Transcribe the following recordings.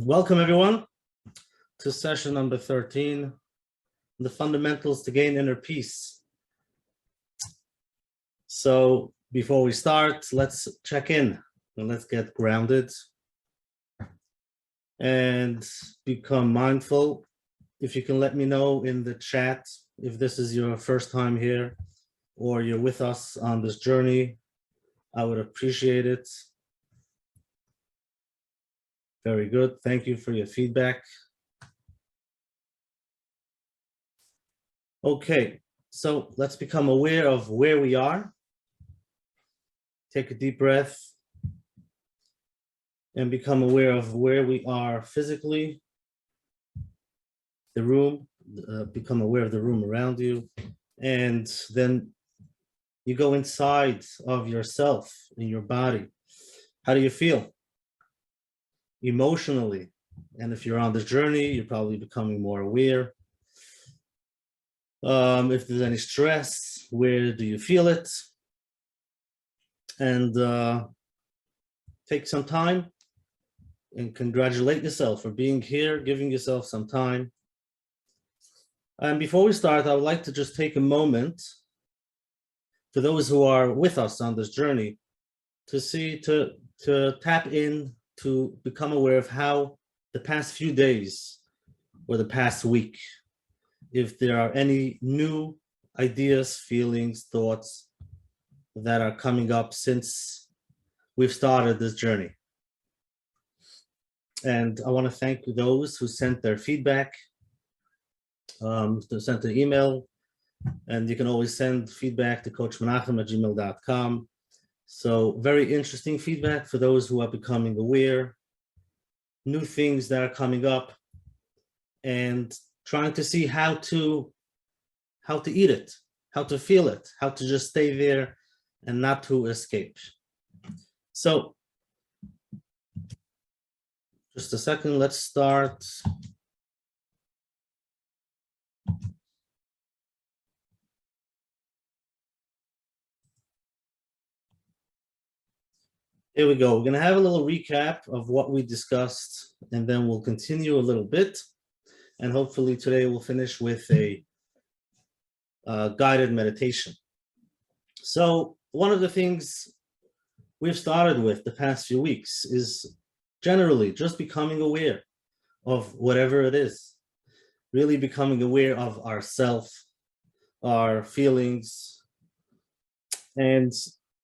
Welcome everyone to session number 13, the fundamentals to gain inner peace. So before we start, let's check in and let's get grounded and become mindful. If you can let me know in the chat if this is your first time here or you're with us on this journey, I would appreciate it. Very good. Thank you for your feedback. Okay, so let's become aware of where we are. Take a deep breath and become aware of where we are physically, the room, become aware of the room around you. And then you go inside of yourself, in your body. How do you feel emotionally? And if you're on this journey, you're probably becoming more aware. If there's any stress, where do you feel it? And take some time and congratulate yourself for being here, giving yourself some time. And before we start, I would like to just take a moment for those who are with us on this journey to tap in, to become aware of how the past few days or the past week, if there are any new ideas, feelings, thoughts that are coming up since we've started this journey. And I want to thank those who sent their feedback, sent an email, and you can always send feedback to coachmenachem@gmail.com. So very interesting feedback for those who are becoming aware, new things that are coming up, and trying to see how to eat it, how to feel it, how to just stay there and not to escape. So just a second, let's start. Here we go. We're going to have a little recap of what we discussed, and then we'll continue a little bit. And hopefully today we'll finish with a guided meditation. So one of the things we've started with the past few weeks is generally just becoming aware of whatever it is, really becoming aware of ourselves, our feelings, and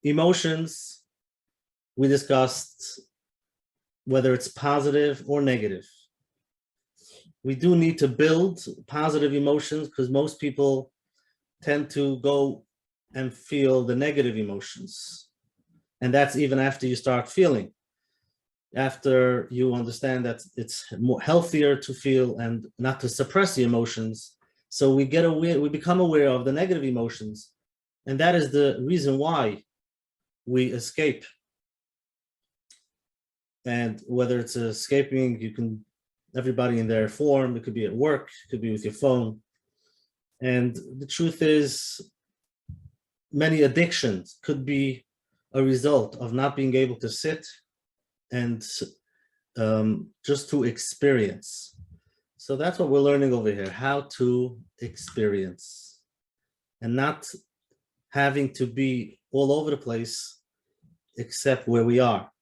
emotions. We discussed whether it's positive or negative. We do need to build positive emotions because most people tend to go and feel the negative emotions. And that's even after you start feeling, after you understand that it's more healthier to feel and not to suppress the emotions. So we become aware of the negative emotions. And that is the reason why we escape. And whether it's escaping, everybody in their form, it could be at work, it could be with your phone. And the truth is, many addictions could be a result of not being able to sit and just to experience. So that's what we're learning over here, how to experience and not having to be all over the place except where we are.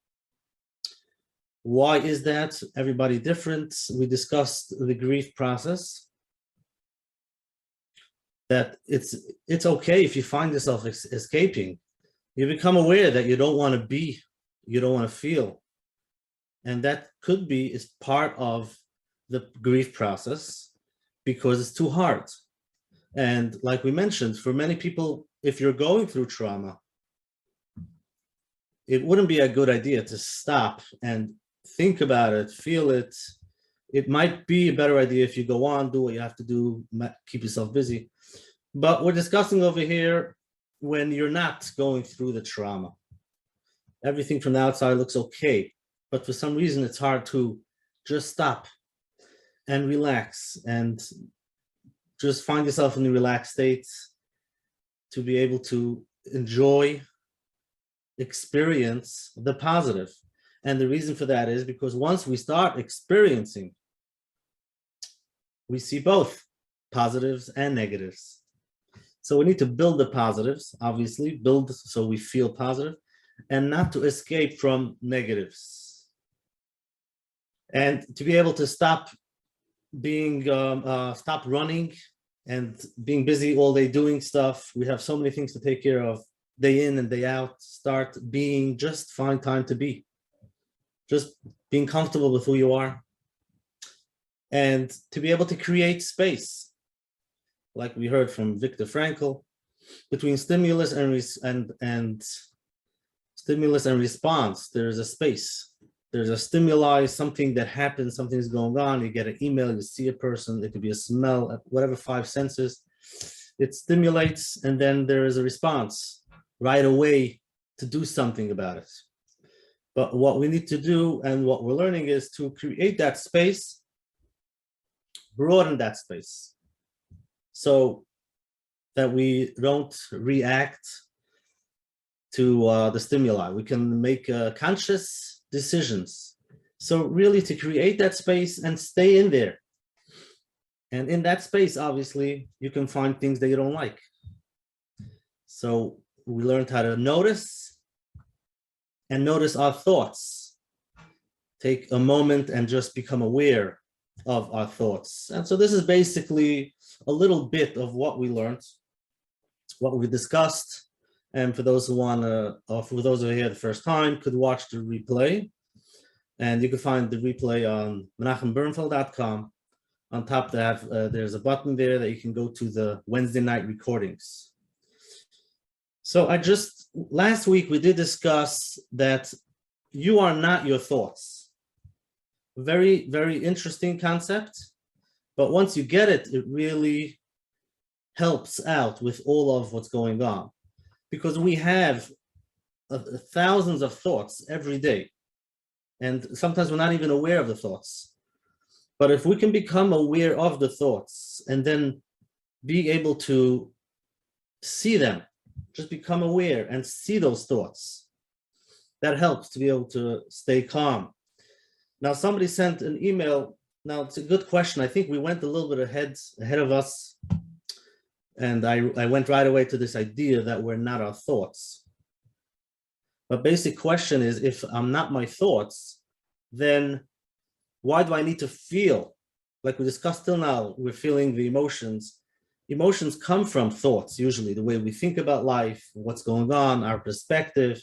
Why is that? Everybody different. We discussed the grief process, that it's okay if you find yourself escaping. You become aware that you don't want to be, you don't want to feel. And that could be is part of the grief process because it's too hard. And like we mentioned, for many people, if you're going through trauma, it wouldn't be a good idea to stop and think about it, feel it. It might be a better idea if you go on, do what you have to do, keep yourself busy. But we're discussing over here when you're not going through the trauma. Everything from the outside looks okay, but for some reason it's hard to just stop and relax and just find yourself in a relaxed state to be able to enjoy, experience the positive. And the reason for that is because once we start experiencing, we see both positives and negatives. So we need to build the positives, obviously, build so we feel positive, and not to escape from negatives. And to be able to stop being, stop running and being busy all day doing stuff. We have so many things to take care of day in and day out. Start being, just find time to be. Just being comfortable with who you are. And to be able to create space, like we heard from Viktor Frankl, between stimulus and stimulus and response, there's a space. There's a stimuli, something that happens, something's going on. You get an email, you see a person, it could be a smell, whatever 5 senses. It stimulates, and then there is a response right away to do something about it. But what we need to do and what we're learning is to create that space, broaden that space, so that we don't react to the stimuli. We can make conscious decisions. So really to create that space and stay in there. And in that space, obviously, you can find things that you don't like. So we learned how to notice and notice our thoughts. Take a moment and just become aware of our thoughts. And so this is basically a little bit of what we learned, what we discussed. And for those who want to, or for those who are here the first time, could watch the replay. And you can find the replay on menachembernfeld.com. On top of that, there's a button there that you can go to the Wednesday night recordings. So last week we did discuss that you are not your thoughts. Very, very interesting concept. But once you get it, it really helps out with all of what's going on. Because we have thousands of thoughts every day. And sometimes we're not even aware of the thoughts. But if we can become aware of the thoughts and then be able to see them, just become aware and see those thoughts, that helps to be able to stay calm. Now, somebody sent an email. Now, it's a good question. I think we went a little bit ahead of us. And I went right away to this idea that we're not our thoughts. But basic question is, if I'm not my thoughts, then why do I need to feel? Like we discussed till now, we're feeling the emotions. Emotions come from thoughts, usually, the way we think about life, what's going on, our perspective.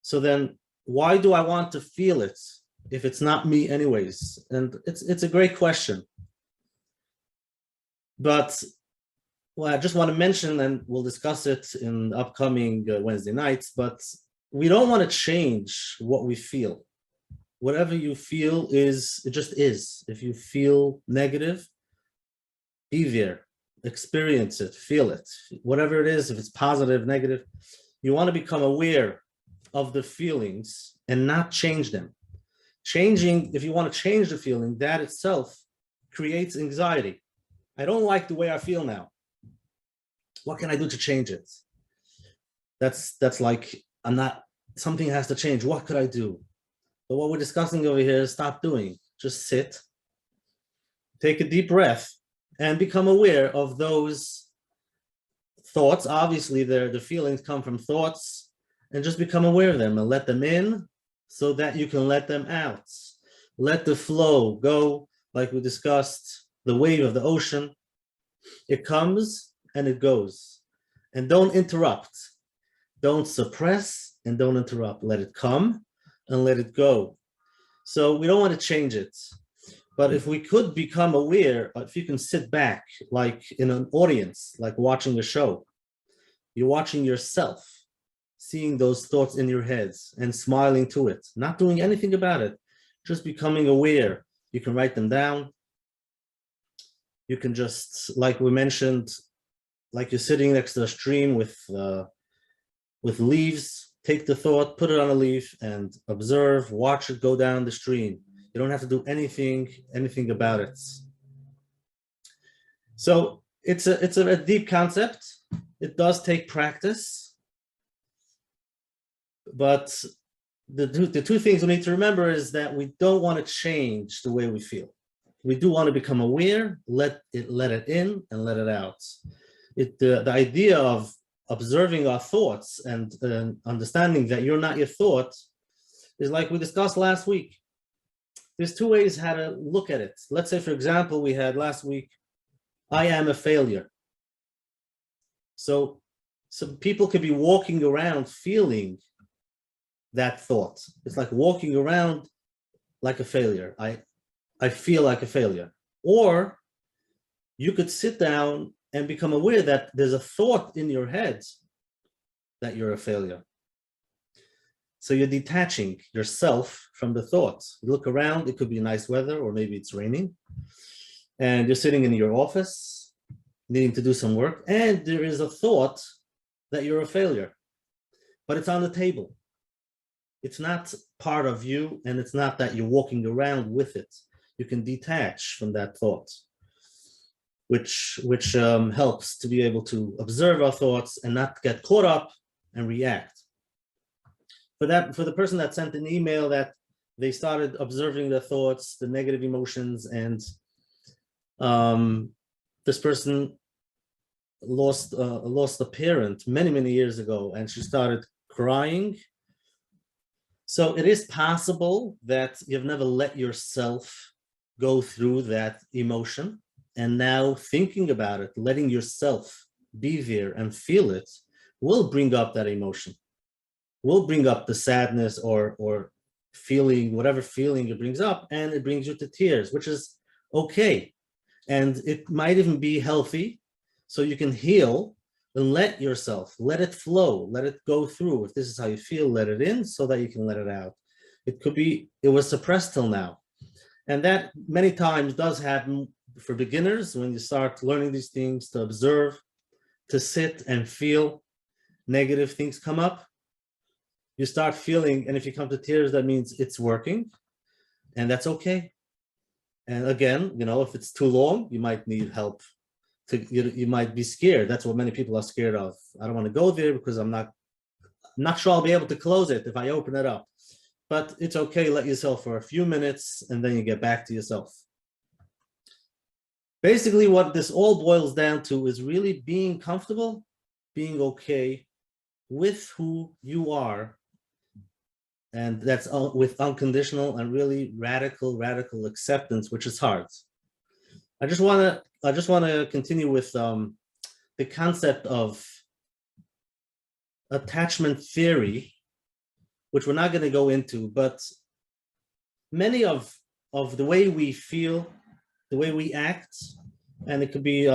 So then why do I want to feel it if it's not me anyways? And it's a great question. But well, I just want to mention, and we'll discuss it in upcoming Wednesday nights, but we don't want to change what we feel. Whatever you feel it just is. If you feel negative, be there, experience it, feel it. Whatever it is, if it's positive, negative, you want to become aware of the feelings and not change them. Changing, if you want to change the feeling, that itself creates anxiety. I don't like the way I feel now. What can I do to change it? That's like, something has to change. What could I do? But what we're discussing over here is stop doing. Just sit, take a deep breath, and become aware of those thoughts. Obviously, the feelings come from thoughts, and just become aware of them and let them in so that you can let them out. Let the flow go, like we discussed, the wave of the ocean. It comes and it goes. And don't interrupt. Don't suppress and don't interrupt. Let it come and let it go. So we don't want to change it. But if we could become aware, if you can sit back, like in an audience, like watching a show, you're watching yourself, seeing those thoughts in your heads and smiling to it, not doing anything about it, just becoming aware. You can write them down. You can just, like we mentioned, like you're sitting next to a stream with leaves, take the thought, put it on a leaf and observe, watch it go down the stream. You don't have to do anything about it. So it's a deep concept. It does take practice, but the two things we need to remember is that we don't want to change the way we feel. We do want to become aware, let it in and let it out. The idea of observing our thoughts and understanding that you're not your thoughts is like we discussed last week. There's two ways how to look at it. Let's say, for example, we had last week, I am a failure. So people could be walking around feeling that thought. It's like walking around like a failure. I feel like a failure. Or you could sit down and become aware that there's a thought in your head that you're a failure. So you're detaching yourself from the thoughts. You look around, it could be nice weather, or maybe it's raining, and you're sitting in your office, needing to do some work, and there is a thought that you're a failure, but it's on the table. It's not part of you, and it's not that you're walking around with it. You can detach from that thought, which helps to be able to observe our thoughts and not get caught up and react. For the person that sent an email that they started observing the thoughts, the negative emotions, and this person lost a parent many years ago, and she started crying. So it is possible that you've never let yourself go through that emotion, and now thinking about it, letting yourself be there and feel it, will bring up that emotion, will bring up the sadness or feeling, whatever feeling it brings up, and it brings you to tears, which is okay. And it might even be healthy, so you can heal and let yourself, let it flow, let it go through. If this is how you feel, let it in so that you can let it out. It could be, it was suppressed till now. And that many times does happen for beginners when you start learning these things, to observe, to sit and feel negative things come up. You start feeling, and if you come to tears, that means it's working, and that's okay. And again, if it's too long, you might need help. You might be scared. That's what many people are scared of. I don't want to go there because I'm not sure I'll be able to close it if I open it up. But it's okay. Let yourself for a few minutes, and then you get back to yourself. Basically, what this all boils down to is really being comfortable, being okay with who you are. And that's with unconditional and really radical acceptance, which is hard. I just want to continue with the concept of attachment theory, which we're not going to go into, but many of the way we feel, the way we act, and it could be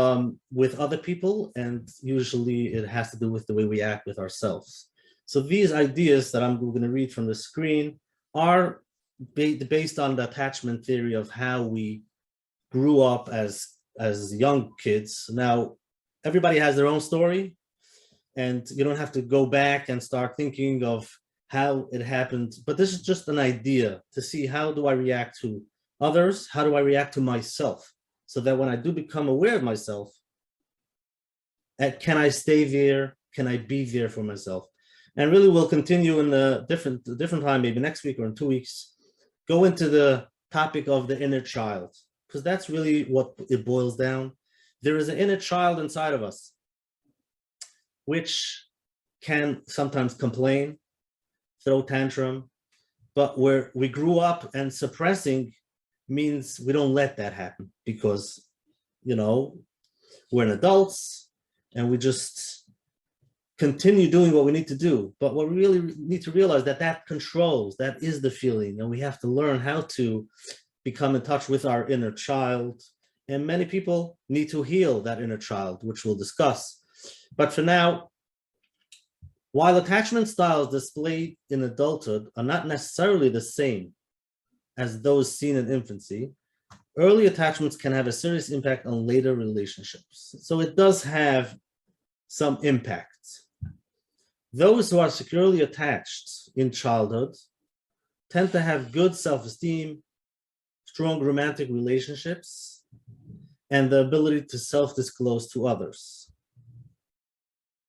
with other people, and usually it has to do with the way we act with ourselves. So these ideas that I'm going to read from the screen are based on the attachment theory of how we grew up as young kids. Now, everybody has their own story, and you don't have to go back and start thinking of how it happened, but this is just an idea to see, how do I react to others? How do I react to myself? So that when I do become aware of myself, can I stay there? Can I be there for myself? And really, we'll continue in a different time, maybe next week or in 2 weeks, go into the topic of the inner child, because that's really what it boils down. There is an inner child inside of us, which can sometimes complain, throw tantrum, but where we grew up, and suppressing means we don't let that happen, because we're adults and we just continue doing what we need to do. But what we really need to realize, that controls, that is the feeling, and we have to learn how to become in touch with our inner child. And many people need to heal that inner child, which we'll discuss. But for now, while attachment styles displayed in adulthood are not necessarily the same as those seen in infancy, early attachments can have a serious impact on later relationships. So it does have some impact. Those who are securely attached in childhood tend to have good self-esteem, strong romantic relationships, and the ability to self-disclose to others.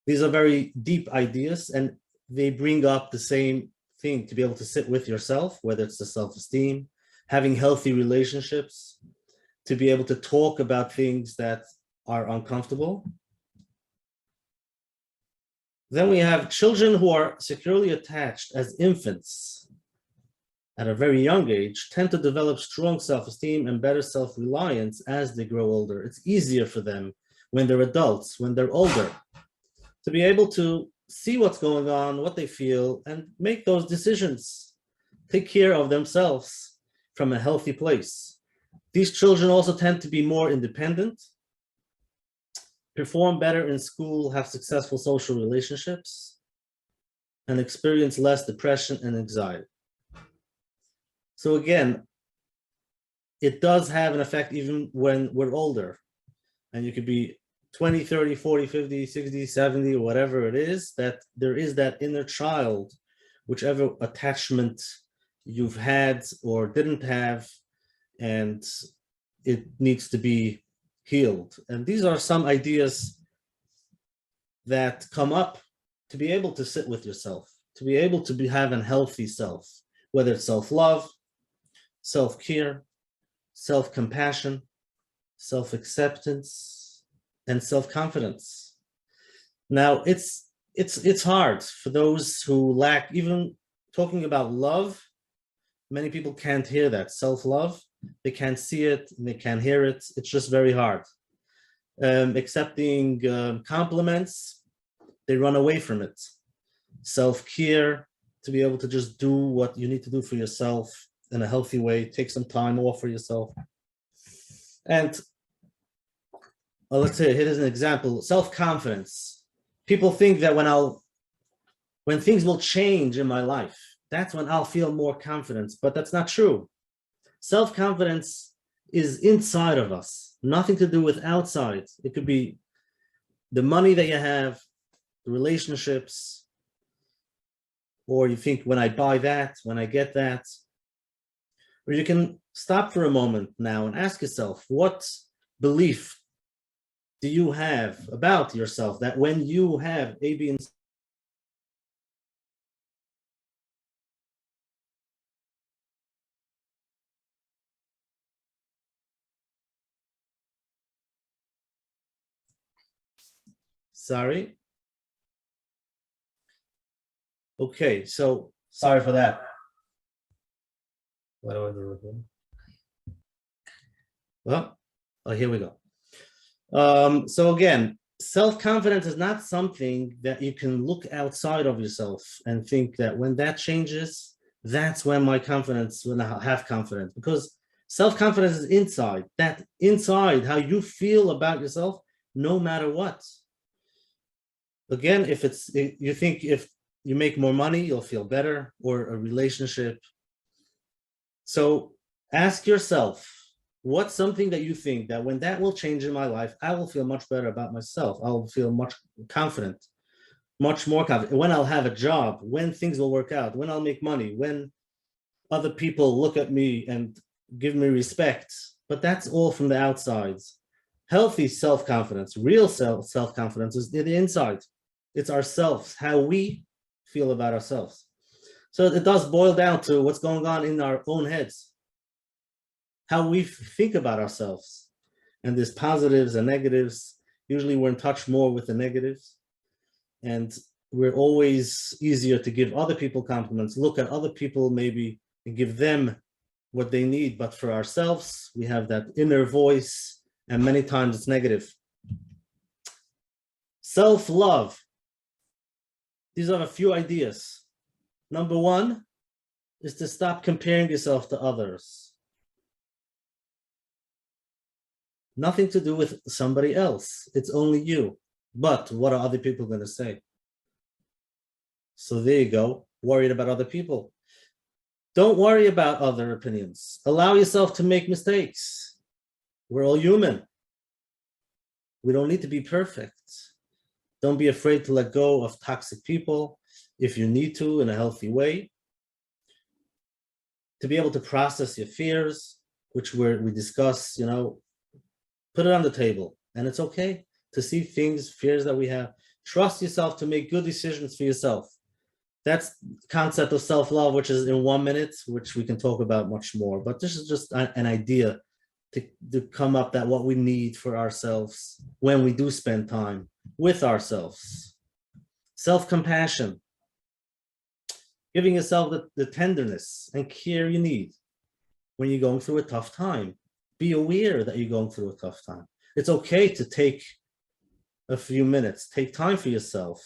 These are very deep ideas, and they bring up the same thing to be able to sit with yourself, whether it's the self-esteem, having healthy relationships, to be able to talk about things that are uncomfortable. Then we have children who are securely attached as infants at a very young age tend to develop strong self-esteem and better self-reliance as they grow older. It's easier for them when they're adults, when they're older, to be able to see what's going on, what they feel, and make those decisions, take care of themselves from a healthy place. These children also tend to be more independent, perform better in school, have successful social relationships, and experience less depression and anxiety. So again, it does have an effect even when we're older. And you could be 20, 30, 40, 50, 60, 70, or whatever it is, that there is that inner child, whichever attachment you've had or didn't have, and it needs to be healed. And these are some ideas that come up to be able to sit with yourself, to be able to have a healthy self, whether it's self-love, self-care, self-compassion, self-acceptance, and self-confidence. Now, it's hard for those who lack, even talking about love, many people can't hear that, self-love. They can't see it, and they can't hear it. It's just very hard. Accepting compliments, they run away from it. Self-care, to be able to just do what you need to do for yourself in a healthy way, take some time off for yourself. And let's say, here's an example, self-confidence. People think that when things will change in my life, that's when I'll feel more confidence, but that's not true. Self-confidence is inside of us, nothing to do with outside. It could be the money that you have, the relationships, or you think when I buy that, when I get that. Or you can stop for a moment now and ask yourself, what belief do you have about yourself that when you have A, B, and C? Sorry. Okay, so sorry for that. What do I do again? Well, here we go. So again, self-confidence is not something that you can look outside of yourself and think that when that changes, that's when my confidence, when I have confidence, because self-confidence is inside, that inside, how you feel about yourself, no matter what. Again, if it's, you think if you make more money, you'll feel better, or a relationship. So ask yourself, what's something that you think that when that will change in my life, I will feel much better about myself. I'll feel much confident, much more confident. When I'll have a job, when things will work out, when I'll make money, when other people look at me and give me respect. But that's all from the outside. Healthy self-confidence, real self-confidence is the inside. It's ourselves, how we feel about ourselves. So it does boil down to what's going on in our own heads, how we think about ourselves. And there's positives and negatives. Usually we're in touch more with the negatives. And we're always easier to give other people compliments, look at other people maybe and give them what they need. But for ourselves, we have that inner voice, and many times it's negative. Self-love. These are a few ideas. Number one is to stop comparing yourself to others. Nothing to do with somebody else. It's only you. But what are other people going to say? So there you go. Worried about other people. Don't worry about other opinions. Allow yourself to make mistakes. We're all human. We don't need to be perfect. Don't be afraid to let go of toxic people if you need to in a healthy way. To be able to process your fears, which we discuss, put it on the table. And it's okay to see things, fears that we have. Trust yourself to make good decisions for yourself. That's concept of self-love, which is in 1 minute, which we can talk about much more. But this is just an idea to come up that what we need for ourselves when we do spend time with ourselves. Self-compassion, giving yourself the tenderness and care you need when you're going through a tough time. Be aware that you're going through a tough time. It's okay to take a few minutes, take time for yourself,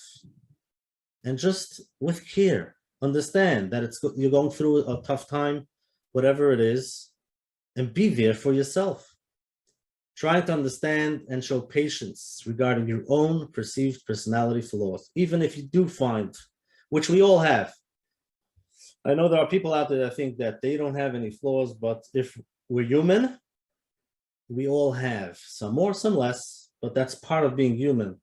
and just with care, understand that you're going through a tough time, whatever it is, and be there for yourself. Try to understand and show patience regarding your own perceived personality flaws, even if you do find, which we all have. I know there are people out there that think that they don't have any flaws, but if we're human, we all have some more, some less, but that's part of being human.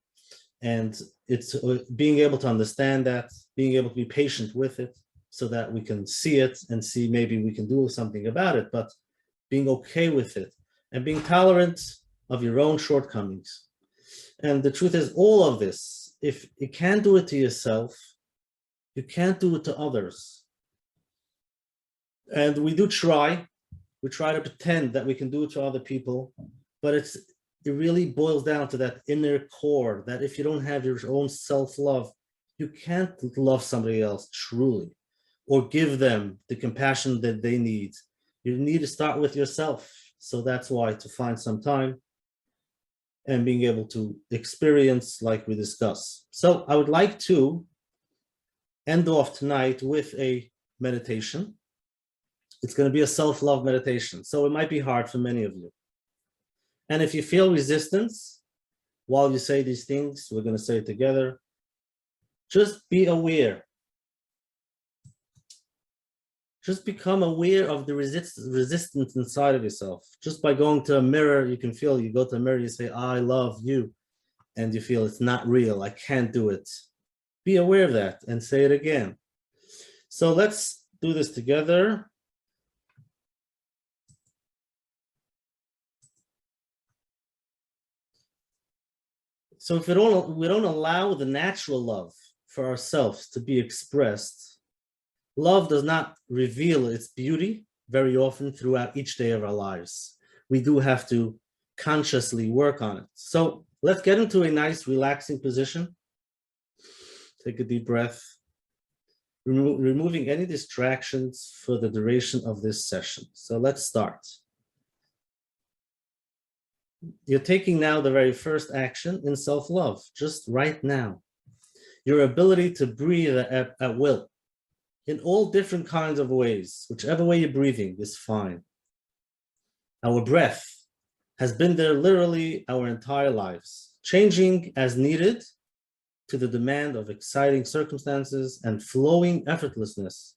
And it's being able to understand that, being able to be patient with it so that we can see it and see maybe we can do something about it, but being okay with it and being tolerant of your own shortcomings. And the truth is, all of this, if you can't do it to yourself, you can't do it to others. And we try to pretend that we can do it to other people, but it really boils down to that inner core, that if you don't have your own self-love, you can't love somebody else truly or give them the compassion that they need. You need to start with yourself. So that's why to find some time and being able to experience like we discussed. So I would like to end off tonight with a meditation. It's going to be a self-love meditation. So it might be hard for many of you. And if you feel resistance while you say these things, we're going to say it together. Just be aware. Just become aware of the resistance inside of yourself. Just by going to a mirror, you can feel, you go to a mirror, you say, I love you. And you feel it's not real. I can't do it. Be aware of that and say it again. So let's do this together. So if we don't allow the natural love for ourselves to be expressed, love does not reveal its beauty very often throughout each day of our lives. We do have to consciously work on it. So let's get into a nice relaxing position. Take a deep breath, removing any distractions for the duration of this session. So let's start. You're taking now the very first action in self-love, just right now. Your ability to breathe at will, in all different kinds of ways. Whichever way you're breathing is fine. Our breath has been there literally our entire lives, changing as needed to the demand of exciting circumstances and flowing effortlessly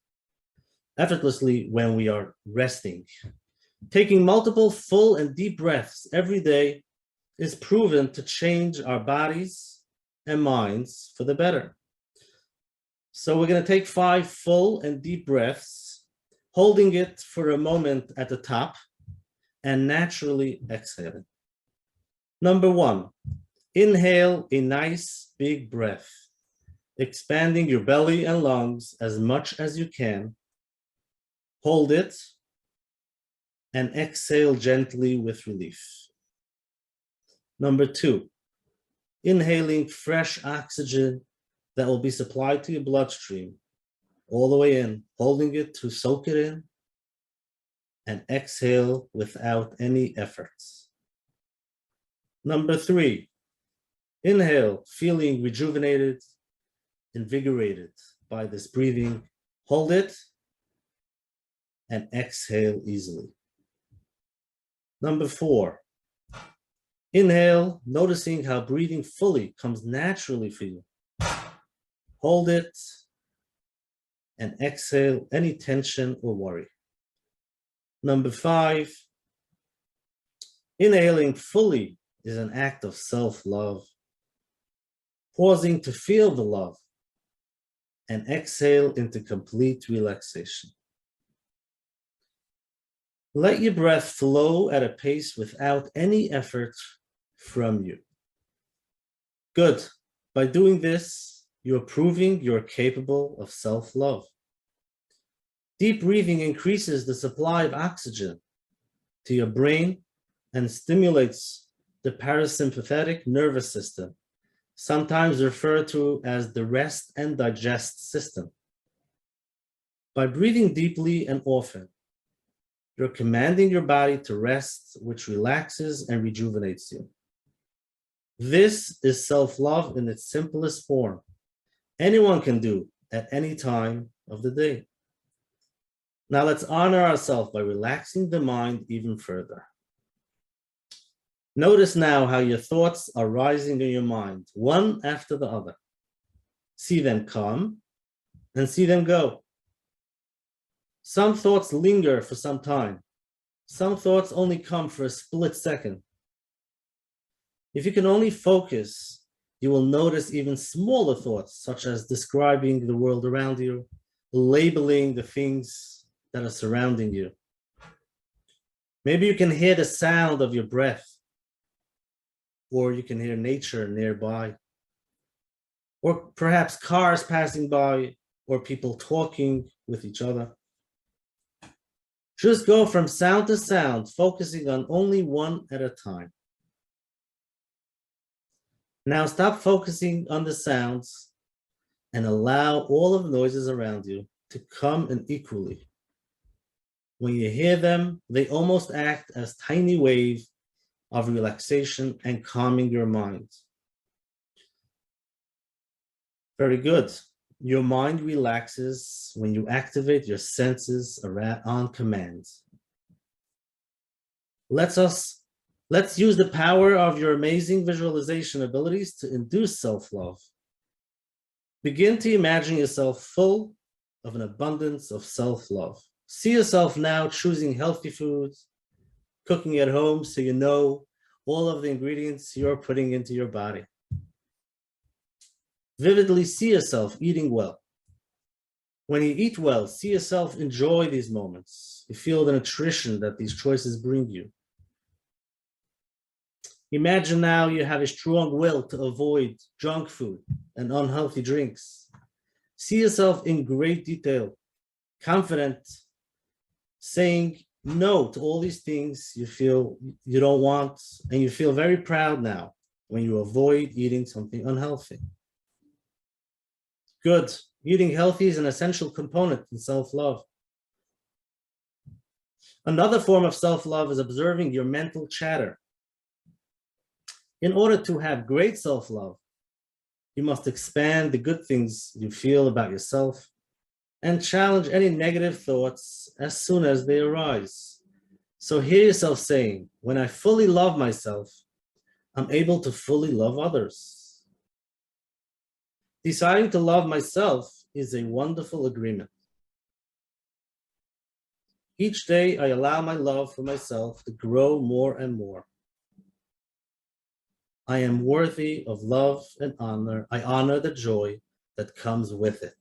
when we are resting. Taking multiple full and deep breaths every day is proven to change our bodies and minds for the better. So we're going to take 5 full and deep breaths, holding it for a moment at the top and naturally exhaling. Number 1, inhale a nice big breath, expanding your belly and lungs as much as you can. Hold it and exhale gently with relief. Number 2, inhaling fresh oxygen that will be supplied to your bloodstream all the way in, holding it to soak it in, and exhale without any efforts. Number 3, inhale, feeling rejuvenated, invigorated by this breathing. Hold it and exhale easily. Number 4, inhale, noticing how breathing fully comes naturally for you. Hold it and exhale any tension or worry. Number 5, inhaling fully is an act of self-love. Pausing to feel the love and exhale into complete relaxation. Let your breath flow at a pace without any effort from you. Good. By doing this, you're proving you're capable of self-love. Deep breathing increases the supply of oxygen to your brain and stimulates the parasympathetic nervous system, sometimes referred to as the rest and digest system. By breathing deeply and often, you're commanding your body to rest, which relaxes and rejuvenates you. This is self-love in its simplest form. Anyone can do at any time of the day. Now let's honor ourselves by relaxing the mind even further. Notice now how your thoughts are rising in your mind, one after the other. See them come and see them go. Some thoughts linger for some time. Some thoughts only come for a split second. If you can only focus, you will notice even smaller thoughts, such as describing the world around you, labeling the things that are surrounding you. Maybe you can hear the sound of your breath, or you can hear nature nearby, or perhaps cars passing by, or people talking with each other. Just go from sound to sound, focusing on only one at a time. Now stop focusing on the sounds and allow all of the noises around you to come in equally. When you hear them, they almost act as tiny waves of relaxation and calming your mind. Very good. Your mind relaxes when you activate your senses on command. Let's use the power of your amazing visualization abilities to induce self-love. Begin to imagine yourself full of an abundance of self-love. See yourself now choosing healthy foods, cooking at home so you know all of the ingredients you're putting into your body. Vividly see yourself eating well. When you eat well, see yourself enjoy these moments. You feel the nutrition that these choices bring you. Imagine now you have a strong will to avoid junk food and unhealthy drinks. See yourself in great detail, confident, saying no to all these things you feel you don't want, and you feel very proud now when you avoid eating something unhealthy. Good. Eating healthy is an essential component in self-love. Another form of self-love is observing your mental chatter. In order to have great self-love, you must expand the good things you feel about yourself and challenge any negative thoughts as soon as they arise. So hear yourself saying, when I fully love myself, I'm able to fully love others. Deciding to love myself is a wonderful agreement. Each day, I allow my love for myself to grow more and more. I am worthy of love and honor. I honor the joy that comes with it.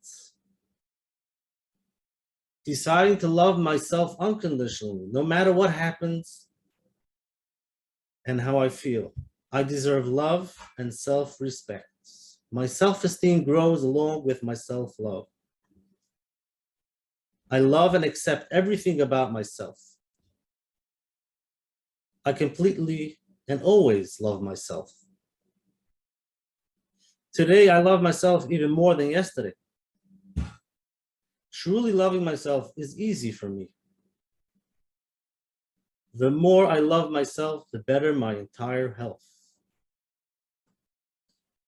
Deciding to love myself unconditionally, no matter what happens and how I feel. I deserve love and self-respect. My self-esteem grows along with my self-love. I love and accept everything about myself. I completely and always love myself. Today, I love myself even more than yesterday. Truly loving myself is easy for me. The more I love myself, the better my entire health.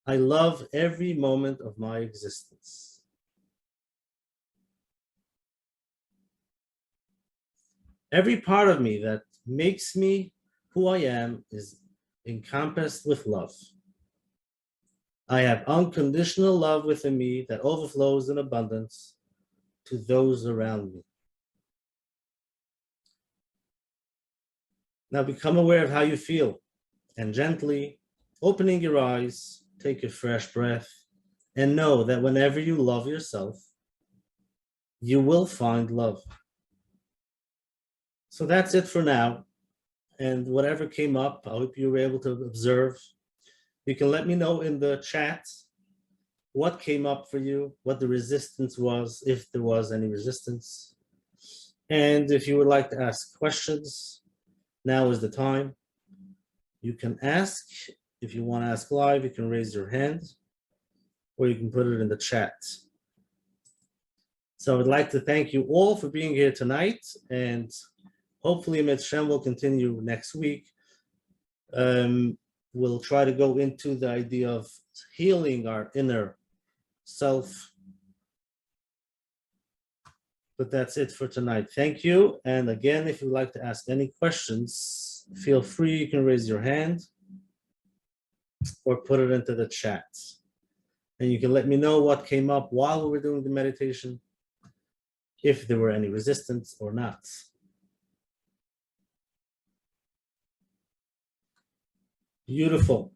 I love every moment of my existence. Every part of me that makes me who I am is encompassed with love. I have unconditional love within me that overflows in abundance to those around me. Now become aware of how you feel and gently opening your eyes, take a fresh breath and know that whenever you love yourself, you will find love. So that's it for now. And whatever came up, I hope you were able to observe. You can let me know in the chat what came up for you, what the resistance was, if there was any resistance. And if you would like to ask questions, now is the time. You can ask. If you want to ask live, you can raise your hand, or you can put it in the chat. So I would like to thank you all for being here tonight, and hopefully Mitzvah will continue next week. We'll try to go into the idea of healing our inner self. But that's it for tonight. Thank you. And again, if you'd like to ask any questions, feel free. You can raise your hand or put it into the chat. And you can let me know what came up while we were doing the meditation, if there were any resistance or not. Beautiful.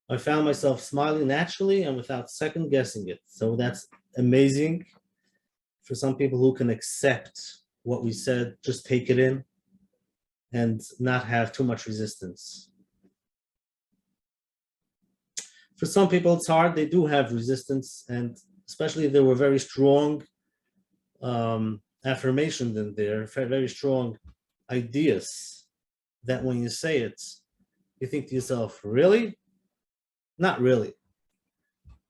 I found myself smiling naturally and without second guessing it. So that's amazing. For some people who can accept what we said, just take it in and not have too much resistance. For some people, it's hard. They do have resistance, and especially if there were very strong affirmations in there, very strong ideas that when you say it, you think to yourself, really? Not really.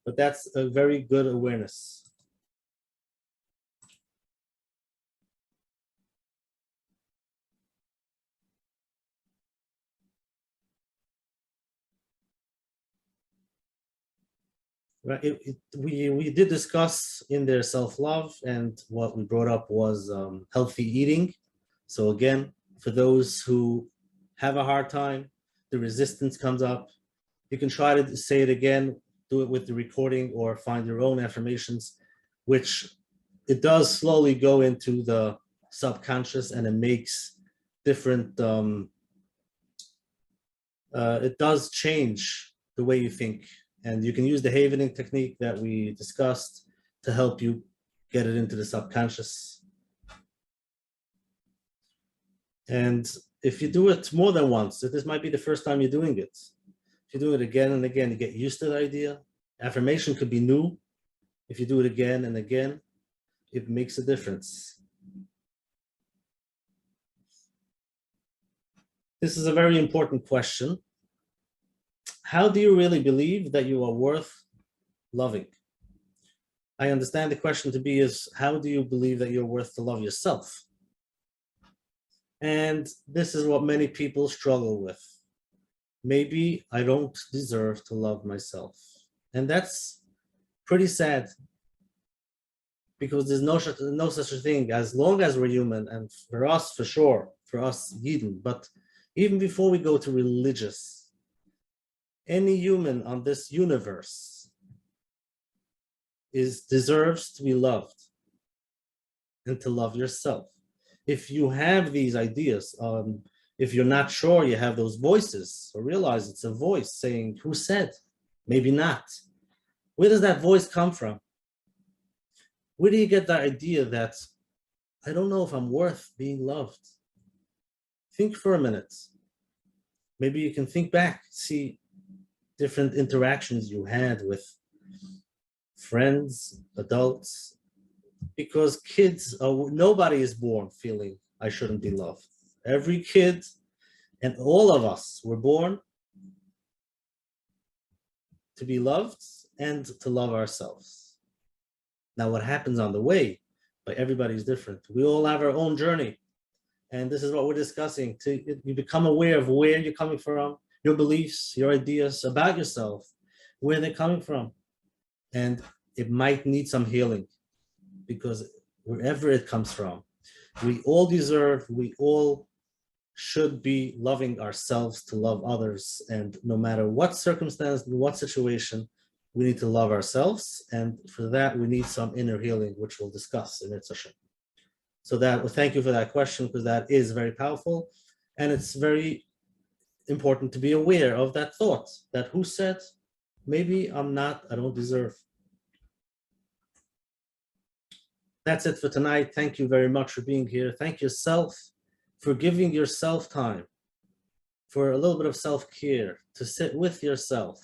But that's a very good awareness. Right. We did discuss in their self-love, and what we brought up was healthy eating. So again, for those who have a hard time, the resistance comes up, you can try to say it again, do it with the recording, or find your own affirmations, which it does slowly go into the subconscious, and it makes different, it does change the way you think. And you can use the Havening technique that we discussed to help you get it into the subconscious. And if you do it more than once, this might be the first time you're doing it. If you do it again and again, you get used to the idea. Affirmation could be new. If you do it again and again, it makes a difference. This is a very important question. How do you really believe that you are worth loving? I understand the question to be is, how do you believe that you're worth to love yourself? And this is what many people struggle with. Maybe I don't deserve to love myself. And that's pretty sad, because there's no such a thing, as long as we're human, and for us, for sure, for us Yidden, but even before we go to religious, any human on this universe deserves to be loved and to love yourself. If you have these ideas, if you're not sure, you have those voices, so realize it's a voice saying, who said? Maybe not. Where does that voice come from? Where do you get the idea that I don't know if I'm worth being loved? Think for a minute. Maybe you can think back, see different interactions you had with friends, adults, because kids, nobody is born feeling I shouldn't be loved. Every kid and all of us were born to be loved and to love ourselves. Now, what happens on the way, but everybody's different. We all have our own journey. And this is what we're discussing. You become aware of where you're coming from, your beliefs, your ideas about yourself, where they're coming from. And it might need some healing, because wherever it comes from, we all deserve, we all should be loving ourselves to love others. And no matter what circumstance, what situation, we need to love ourselves. And for that, we need some inner healing, which we'll discuss in Yitzhak Hashem. So thank you for that question, because that is very powerful. And it's very important to be aware of that thought, that who said, maybe I don't deserve. That's it for tonight. Thank you very much for being here. Thank yourself for giving yourself time, for a little bit of self-care, to sit with yourself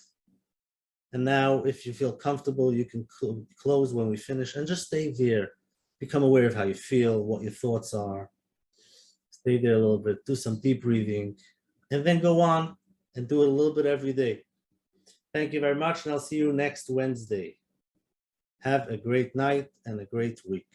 And now, if you feel comfortable, you can close when we finish and just stay there. Become aware of how you feel, what your thoughts are. Stay there a little bit, do some deep breathing, and then go on and do it a little bit every day. Thank you very much, and I'll see you next Wednesday. Have a great night and a great week.